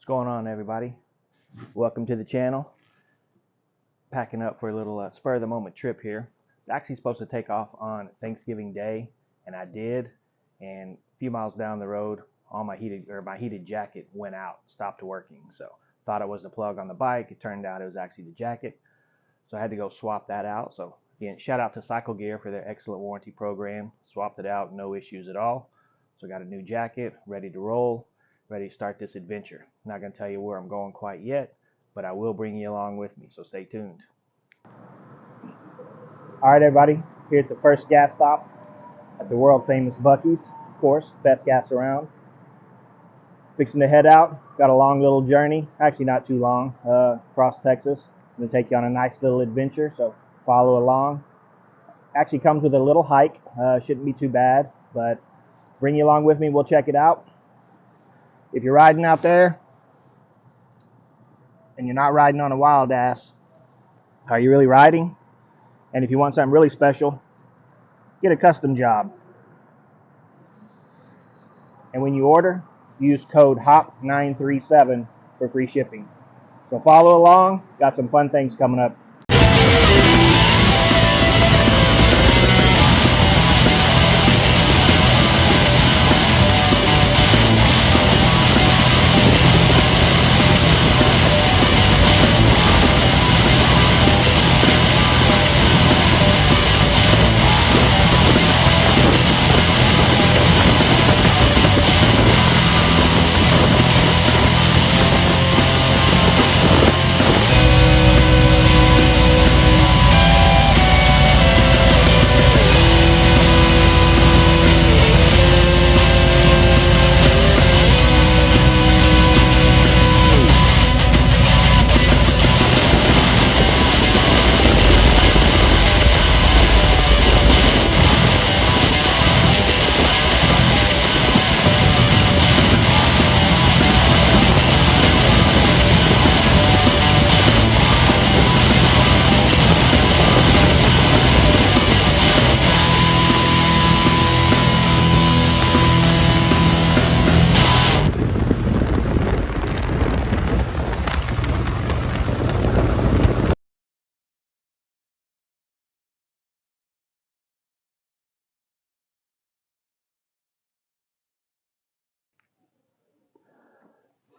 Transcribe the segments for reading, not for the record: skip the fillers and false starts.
going on, everybody? Welcome to the channel. Packing up for a little spur of the moment trip here. It's actually supposed to take off on Thanksgiving Day, and I did. And a few miles down the road, my heated jacket went out, stopped working. So thought it was the plug on the bike. It turned out it was actually the jacket. So I had to go swap that out. So again, shout out to Cycle Gear for their excellent warranty program. Swapped it out, no issues at all. So I got a new jacket, ready to roll, ready to start this adventure. Not going to tell you where I'm going quite yet, but I will bring you along with me, so stay tuned. All right, everybody, here at the first gas stop at the world famous Buc-ee's, of course, best gas around. Fixing to head out. Got a long little journey, actually not too long, across Texas. I'm going to take you on a nice little adventure, so follow along. Actually comes with a little hike, shouldn't be too bad, but bring you along with me, we'll check it out. If you're riding out there and you're not riding on a wild ass, are you really riding? And if you want something really special, get a custom job. And when you order, use code HOP937 for free shipping. So follow along, got some fun things coming up.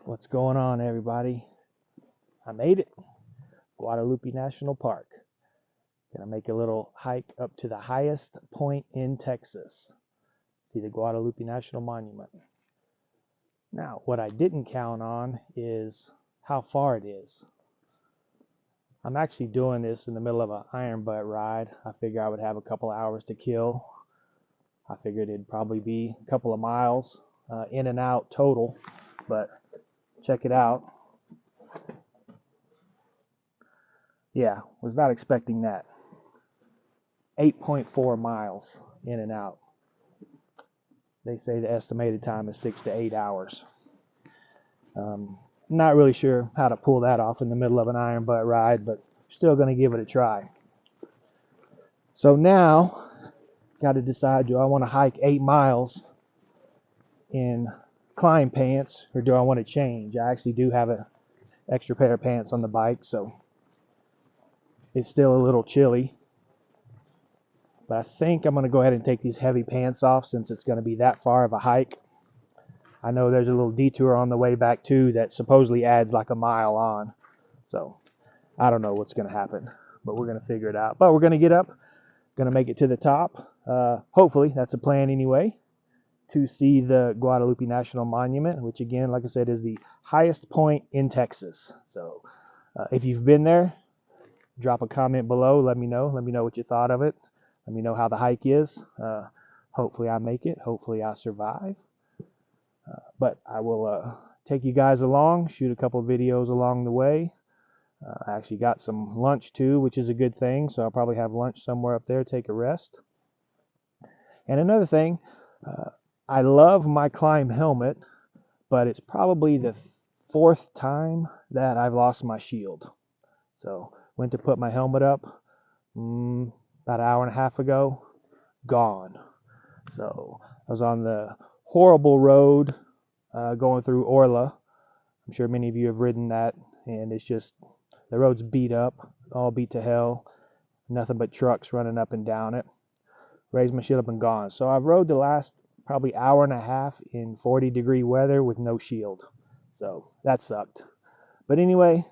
What's going on, everybody? I made it. Guadalupe National Park. Gonna make a little hike up to the highest point in Texas, to the Guadalupe National Monument. Now, what I didn't count on is how far it is. I'm actually doing this in the middle of an iron butt ride. I figure I would have a couple hours to kill. I figured it'd probably be a couple of miles in and out total, but check it out. Yeah, was not expecting that. 8.4 miles in and out. They say the estimated time is 6 to 8 hours. Not really sure how to pull that off in the middle of an iron butt ride, but still going to give it a try. So now, got to decide, do I want to hike 8 miles in climb pants, or do I want to change? I actually do have an extra pair of pants on the bike, so it's still a little chilly. But I think I'm going to go ahead and take these heavy pants off since it's going to be that far of a hike. I know there's a little detour on the way back too that supposedly adds like a mile on. So I don't know what's going to happen, but we're going to figure it out. But we're going to get up, going to make it to the top. Hopefully, that's the plan anyway, to see the Guadalupe National Monument, which again, like I said, is the highest point in Texas. So if you've been there, drop a comment below. Let me know. Let me know what you thought of it. Let me know how the hike is. Hopefully I make it. Hopefully I survive. But I will take you guys along, shoot a couple of videos along the way. I actually got some lunch too, which is a good thing. So I'll probably have lunch somewhere up there, take a rest. And another thing, I love my climb helmet, but it's probably the 4th time that I've lost my shield. So went to put my helmet up about an hour and a half ago, gone. So I was on the horrible road going through Orla. I'm sure many of you have ridden that, and it's just, the road's beat up, all beat to hell. Nothing but trucks running up and down it. Raised my shit up and gone. So I've rode the last probably hour and a half in 40-degree weather with no shield. So that sucked. But anyway,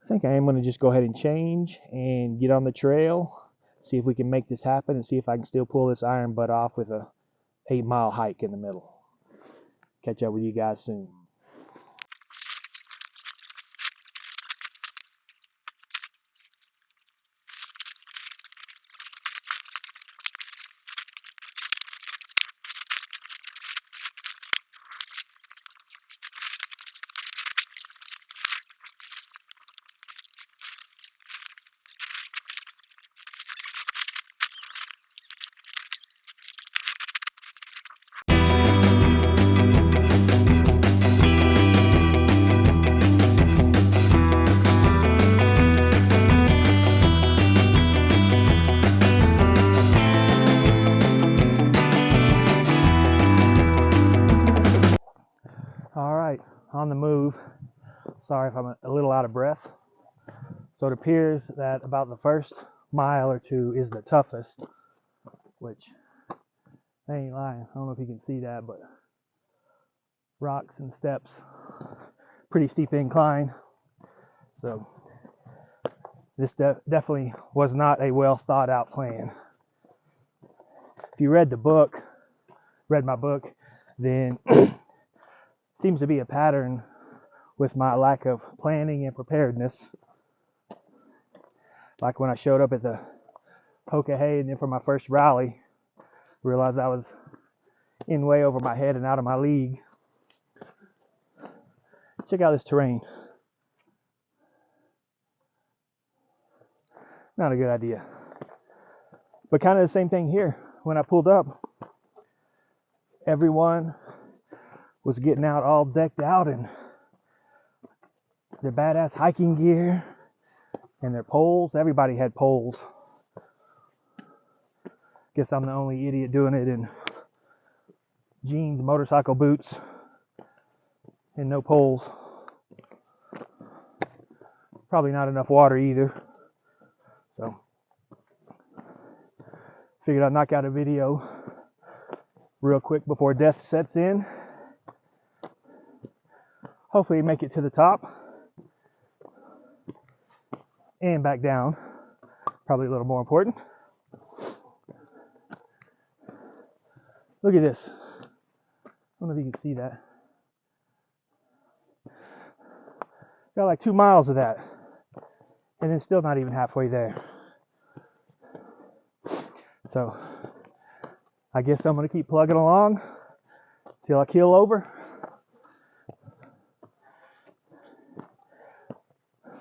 I think I am going to just go ahead and change and get on the trail, see if we can make this happen, and see if I can still pull this iron butt off with a 8-mile hike in the middle. Catch up with you guys soon. On the move. Sorry if I'm a little out of breath. So it appears that about the first mile or two is the toughest, which I ain't lying. I don't know if you can see that, but rocks and steps, pretty steep incline. So this definitely was not a well thought out plan. If you read my book, then seems to be a pattern with my lack of planning and preparedness. Like when I showed up at the Hoka and then for my first rally, realized I was in way over my head and out of my league. Check out this terrain. Not a good idea. But kind of the same thing here. When I pulled up, everyone was getting out all decked out in their badass hiking gear and their poles. Everybody had poles. Guess I'm the only idiot doing it in jeans, motorcycle boots, and no poles. Probably not enough water either. So figured I'd knock out a video real quick before death sets in. Hopefully make it to the top and back down. Probably a little more important. Look at this. I don't know if you can see that. Got like 2 miles of that, and it's still not even halfway there. So I guess I'm gonna keep plugging along till I keel over.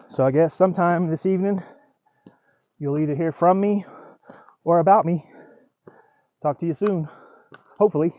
So I guess sometime this evening, you'll either hear from me or about me. Talk to you soon, hopefully.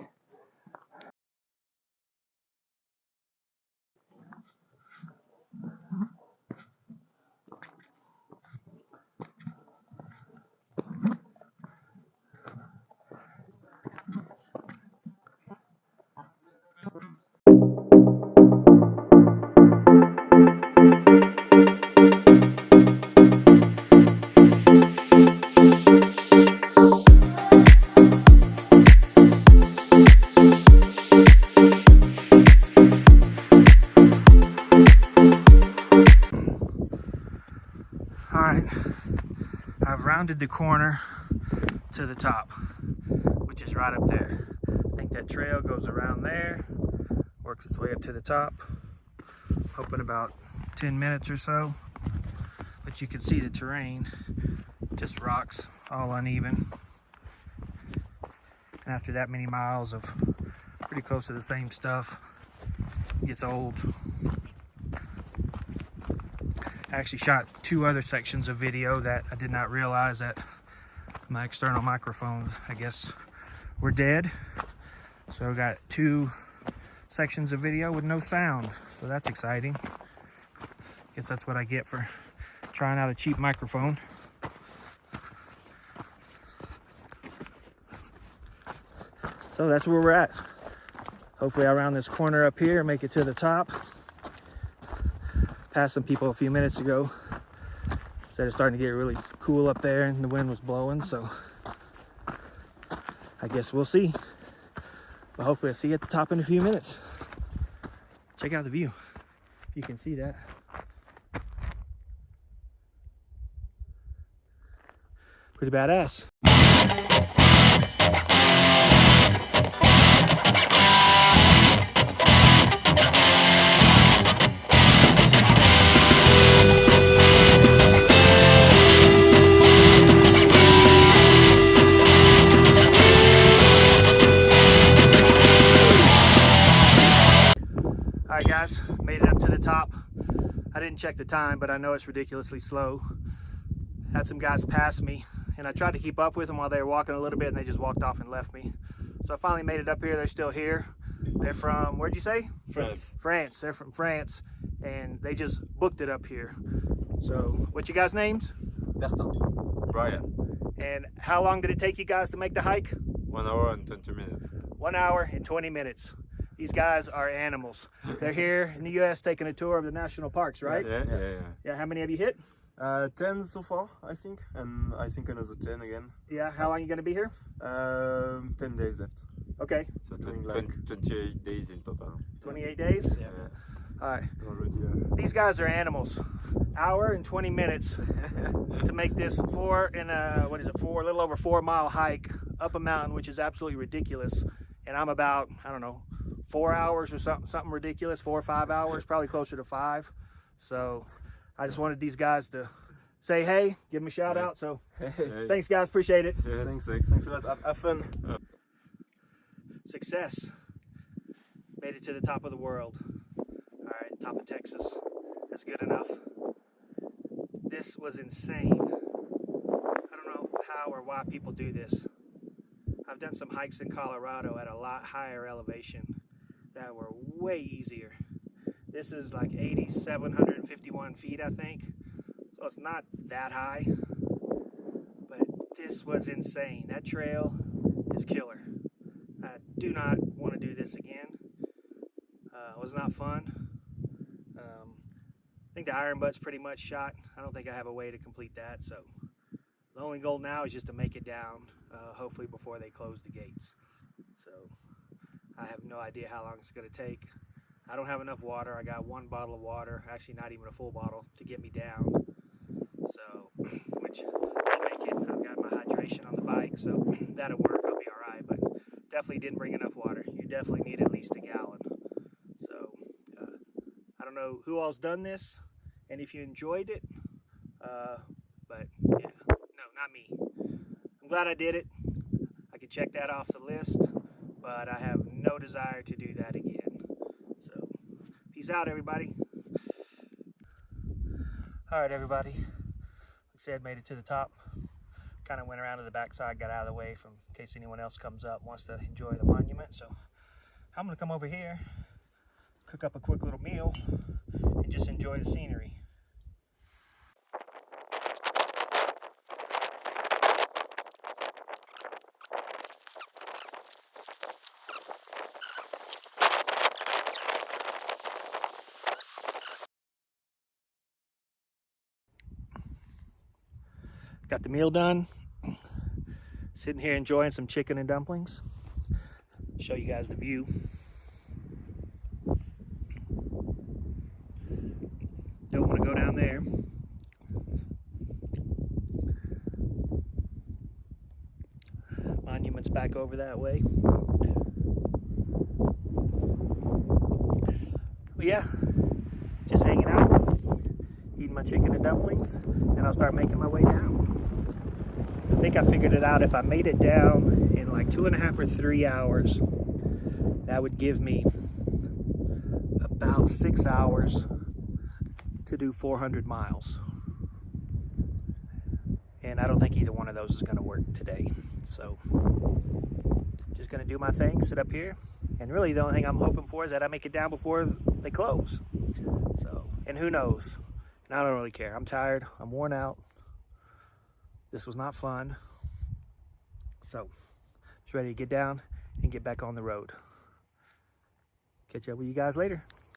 Alright, I've rounded the corner to the top, which is right up there. I think that trail goes around there, works its way up to the top. Hoping about 10 minutes or so. But you can see the terrain, just rocks, all uneven. And after that many miles of pretty close to the same stuff, it gets old. I actually shot 2 other sections of video that I did not realize that my external microphones, I guess, were dead. So I got 2 sections of video with no sound. So that's exciting. Guess that's what I get for trying out a cheap microphone. So that's where we're at. Hopefully I round this corner up here, make it to the top, Passed some people a few minutes ago. Said it's starting to get really cool up there and the wind was blowing, so I guess we'll see. But hopefully I'll see you at the top in a few minutes. Check out the view. You can see that. Pretty badass. All right, guys, made it up to the top. I didn't check the time, but I know it's ridiculously slow. Had some guys pass me, and I tried to keep up with them while they were walking a little bit, and they just walked off and left me. So I finally made it up here. They're still here. They're from, where'd you say? France. France. They're from France, and they just booked it up here. So, what's your guys' names? Bertrand. Brian. And how long did it take you guys to make the hike? 1 hour and 20 minutes. 1 hour and 20 minutes. These guys are animals. They're here in the U.S. taking a tour of the national parks, right? Yeah. How many have you hit? 10 so far, I think, and I think another 10 again. Yeah, how long are you going to be here? 10 days left. Okay. So Doing like 28 days in total. 28 days? Yeah. All right. already. These guys are animals. Hour and 20 minutes to make this a little over 4 mile hike up a mountain, which is absolutely ridiculous. And I'm about, I don't know, 4 hours or something ridiculous, 4 or 5 hours, probably closer to 5. So I just wanted these guys to say hey, give them a shout out. So thanks, guys, appreciate it. Yeah, thanks a lot. Have fun. Success. Made it to the top of the world. All right, top of Texas. That's good enough. This was insane. I don't know how or why people do this. I've done some hikes in Colorado at a lot higher elevation that were way easier. This is like 8,751 feet, I think. So it's not that high, but this was insane. That trail is killer. I do not want to do this again. It was not fun. I think the iron butt's pretty much shot. I don't think I have a way to complete that, so the only goal now is just to make it down, hopefully before they close the gates. So I have no idea how long it's going to take. I don't have enough water. I got 1 bottle of water, actually not even a full bottle, to get me down. So, which I'll make it. I've got my hydration on the bike, so that'll work. I'll be all right, but definitely didn't bring enough water. You definitely need at least a gallon. So I don't know who all's done this and if you enjoyed it, but yeah, no, not me. I'm glad I did it. I could check that off the list, but I have no desire to do that again. So peace out, everybody. All right, everybody. Like I said, made it to the top. Kind of went around to the backside, got out of the way from in case anyone else comes up, wants to enjoy the monument. So I'm gonna come over here, cook up a quick little meal, and just enjoy the scenery. Got the meal done. Sitting here enjoying some chicken and dumplings. Show you guys the view. Don't want to go down there. Monument's back over that way. But yeah, just hanging out, eating my chicken and dumplings, and I'll start making my way down. I think I figured it out. If I made it down in like 2.5 or 3 hours, that would give me about 6 hours to do 400 miles. And I don't think either one of those is going to work today. So just going to do my thing, sit up here, and really the only thing I'm hoping for is that I make it down before they close. So, and who knows? And I don't really care. I'm tired. I'm worn out. This was not fun. So, just ready to get down and get back on the road. Catch up with you guys later.